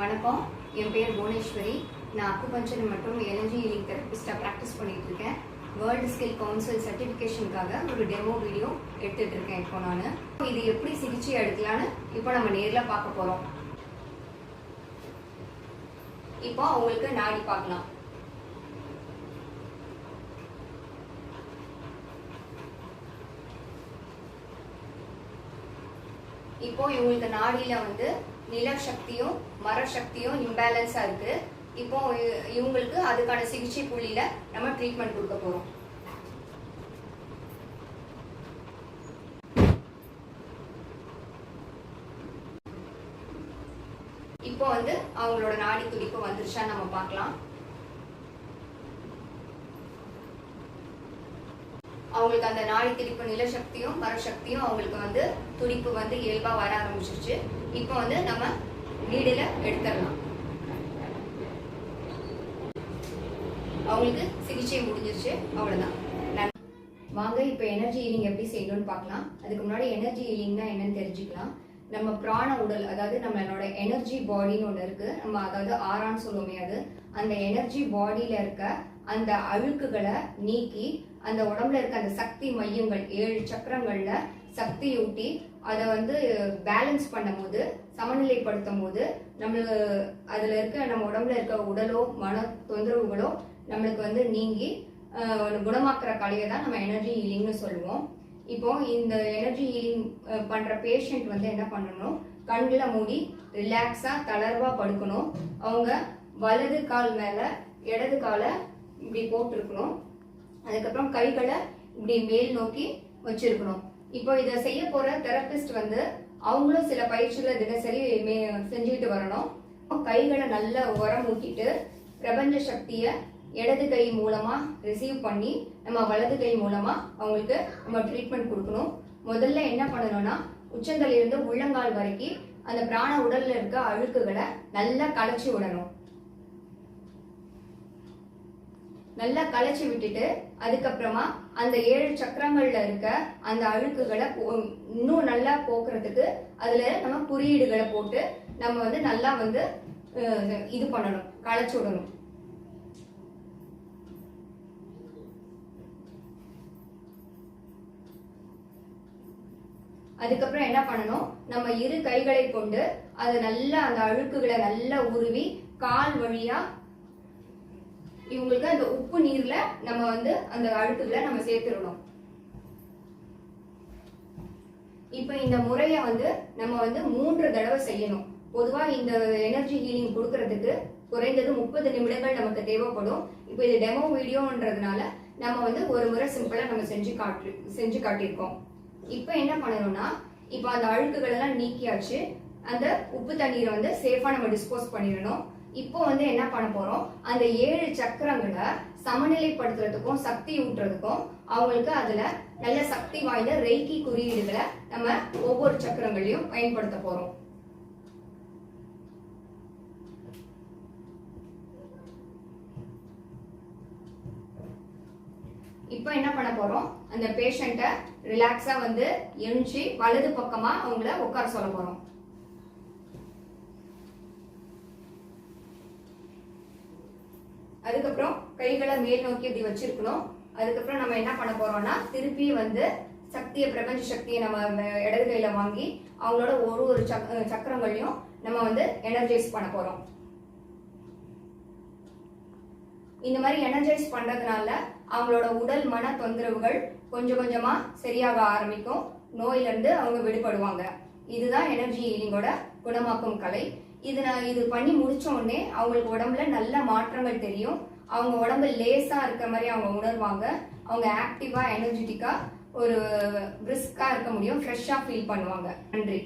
வணக்கம், என் பேர் புவனேஸ்வரி. நான் அக்குபஞ்சர் மற்றும் எனர்ஜி ஹீலிங் தெரபிஸ்டாக ப்ராக்டிஸ் பண்ணிட்டு இருக்கேன். வேர்ல்டு ஸ்கில் கவுன்சில் சர்டிஃபிகேஷனுக்காக ஒரு டெமோ வீடியோ எடுத்துட்டு இருக்கேன். இப்போ நான் இது எப்படி சிகிச்சை எடுக்கலான்னு இப்போ நம்ம நேரில் பார்க்க போகிறோம். இப்போ அவங்களுக்கு நாடி பார்க்கலாம். இப்போ இவங்களுக்கு நாடியில நில சக்தியும் மர சக்தியும் இம்பேலன்ஸா இருக்கு. இப்போ இவங்களுக்கு அதுக்கான சிகிச்சை புள்ளியில நம்ம ட்ரீட்மெண்ட் கொடுக்க போறோம். இப்போ அவங்களோட நாடி துடிப்பு வந்துருச்சான்னு நம்ம பார்க்கலாம். அவங்களுக்கு அந்த நாடி துடிப்பு நில சக்தியும் மர சக்தியும் அவங்களுக்கு துடிப்பு இயல்பா வர ஆரம்பிச்சிருச்சு. இப்போ நம்ம நீடில எடுத்துடலாம். அவங்களுக்கு சிகிச்சை முடிஞ்சிருச்சு. அவ்வளவுதான். வாங்க இப்ப எனர்ஜி ஹீலிங் எப்படி செய்யணும்னு பார்க்கலாம். அதுக்கு முன்னாடி எனர்ஜி ஹீலிங்னா என்னன்னு தெரிஞ்சுக்கலாம். நம்ம பிராண உடல், அதாவது நம்மளோட எனர்ஜி பாடின்னு ஒண்ணு இருக்கு. நம்ம அதாவது ஆறான்னு சொல்லுவோமே, அந்த எனர்ஜி பாடியில இருக்க அந்த அழுக்குகளை நீக்கி அந்த உடம்புல இருக்க அந்த சக்தி மையங்கள் 7 சக்கரங்கள்ல சக்தி ஊட்டி அதை பேலன்ஸ் பண்ணும் போது, சமநிலைப்படுத்தும் போது நம்மளுக்கு அதுல இருக்க நம்ம உடம்புல இருக்க உடலோ மன தொந்தரவுகளோ நம்மளுக்கு நீங்கி குணமாக்குற கலையை தான் நம்ம எனர்ஜி ஹீலிங்னு சொல்லுவோம். இப்போ இந்த எனர்ஜி ஹீலிங் பண்ற பேஷண்ட் என்ன பண்ணணும், கண்களை மூடி ரிலாக்ஸா தளர்வா படுக்கணும். அவங்க வலது கால் மேல இடது காலை இப்படி போட்டிருக்கணும். அதுக்கப்புறம் கைகளை இப்படி மேல் நோக்கி வச்சிருக்கணும். இப்போ இதை செய்ய போற தெரபிஸ்ட் அவங்களும் சில பயிற்சிகளை தினசரி செஞ்சுக்கிட்டு வரணும். கைகளை நல்லா உரம் ஊட்டிட்டு பிரபஞ்ச சக்திய இடது கை மூலமா ரிசீவ் பண்ணி நம்ம வலது கை மூலமா அவங்களுக்கு நம்ம ட்ரீட்மெண்ட் கொடுக்கணும். முதல்ல என்ன பண்ணணும்னா, உச்சந்தலையில இருந்து உள்ளங்கால் வரைக்கும் அந்த பிராண உடல்ல இருக்க அழுக்குகளை நல்லா களைச்சி விடணும். நல்லா களைச்சி விட்டுட்டு அதுக்கப்புறமா அந்த 7 சக்கரங்கள்ல இருக்க அந்த அழுக்குகளை இன்னும் நல்லா போக்குறதுக்கு அதுல நம்ம குறியீடுகளை போட்டு நம்ம நல்லா இது பண்ணணும், களைச்சி விடணும். அதுக்கப்புறம் என்ன பண்ணணும், நம்ம இரு கைகளை கொண்டு அது நல்லா அந்த அழுக்குகளை நல்லா உருவி கால் வழியா இவங்களுக்கு அந்த உப்பு நீர்ல நம்ம அந்த அழுக்குகளை நம்ம சேர்த்துடணும். இப்ப இந்த முறைய நம்ம 3 தடவை செய்யணும். பொதுவா இந்த எனர்ஜி ஹீலிங் கொடுக்கறதுக்கு குறைந்தது 30 நிமிடங்கள் நமக்கு தேவைப்படும். இப்ப இது டெமோ வீடியோன்றதுனால நம்ம ஒரு முறை சிம்பிளா நம்ம செஞ்சு காட்டியிருக்கோம். இப்ப என்ன பண்ணணும்னா, இப்ப அந்த அழுக்குகள் எல்லாம் நீக்கியாச்சு. அந்த உப்பு தண்ணீரை சேஃபா நம்ம டிஸ்போஸ் பண்ணிடணும். இப்போ என்ன பண்ண போறோம், அந்த 7 சக்கரங்களை சமநிலைப்படுத்துறதுக்கும் சக்தி ஊட்டுறதுக்கும் அவங்களுக்கு அதுல நல்ல சக்தி வாய்ந்த ரெய்கி குறியீடுகளை நம்ம ஒவ்வொரு சக்கரங்களையும் பயன்படுத்த போறோம். இப்போ என்ன பண்ண போறோம், அந்த பேஷண்ட ரிலாக்ஸா எழுந்து வலது பக்கமா அவங்கள உட்கார சொல்ல போறோம். அதுக்கப்புறம் கைகளை மேல் நோக்கி இப்படி வச்சிருக்கணும். அதுக்கப்புறம் நம்ம என்ன பண்ண போறோம்னா, திருப்பி சக்தியை பிரபஞ்ச சக்தியை நம்ம இடது கையில வாங்கி அவங்களோட ஒரு சக்கரங்களையும் நம்ம எனர்ஜைஸ் பண்ண போறோம். இந்த மாதிரி எனர்ஜைஸ் பண்றதுனால அவங்களோட உடல் மன தொந்தரவுகள் கொஞ்சம் கொஞ்சமா சரியாக ஆரம்பிக்கும். நோயில இருந்து அவங்க விடுபடுவாங்க. இதுதான் எனர்ஜி ஹீலிங்கோட குணமாக்கும் கலை. இது பண்ணி முடிச்ச உடனே அவங்களுக்கு உடம்புல நல்ல மாற்றங்கள் தெரியும். அவங்க உடம்பு லேசா இருக்க மாதிரி அவங்க உணர்வாங்க. அவங்க ஆக்டிவா எனர்ஜெட்டிக்கா ஒரு பிரிஸ்கா இருக்க முடியும். ஃப்ரெஷ்ஷா ஃபீல் பண்ணுவாங்க. நன்றி.